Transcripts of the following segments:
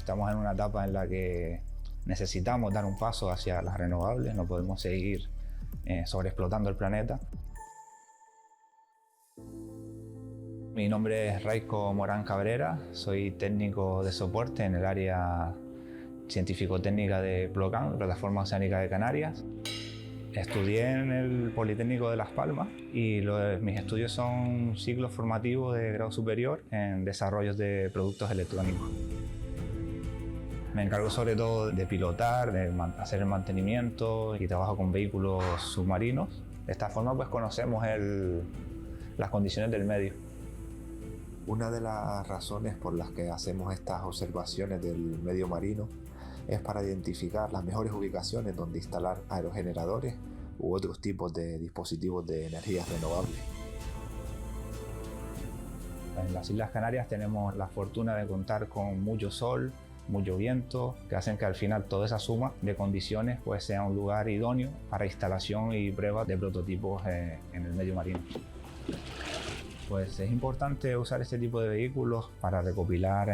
Estamos en una etapa en la que necesitamos dar un paso hacia las renovables, no podemos seguir sobreexplotando el planeta. Mi nombre es Raico Morán Cabrera, soy técnico de soporte en el área científico-técnica de PLOCAN, Plataforma Oceánica de Canarias. Estudié en el Politécnico de Las Palmas y mis estudios son ciclos formativos de grado superior en desarrollos de productos electrónicos. Me encargo sobre todo de pilotar, de hacer el mantenimiento y trabajo con vehículos submarinos. De esta forma pues conocemos las condiciones del medio. Una de las razones por las que hacemos estas observaciones del medio marino es para identificar las mejores ubicaciones donde instalar aerogeneradores u otros tipos de dispositivos de energías renovables. En las Islas Canarias tenemos la fortuna de contar con mucho sol, mucho viento, que hacen que al final toda esa suma de condiciones pues sea un lugar idóneo para instalación y pruebas de prototipos en el medio marino. Pues es importante usar este tipo de vehículos para recopilar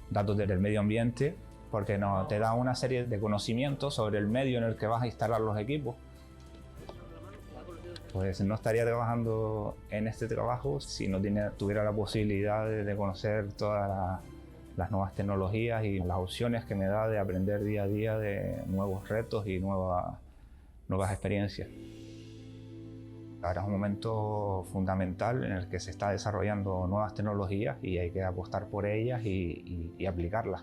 datos del medio ambiente, porque te da una serie de conocimientos sobre el medio en el que vas a instalar los equipos. Pues no estaría trabajando en este trabajo si no tuviera la posibilidad de conocer todas las nuevas tecnologías y las opciones que me da de aprender día a día de nuevos retos y nuevas experiencias. Ahora es un momento fundamental en el que se está desarrollando nuevas tecnologías y hay que apostar por ellas y aplicarlas.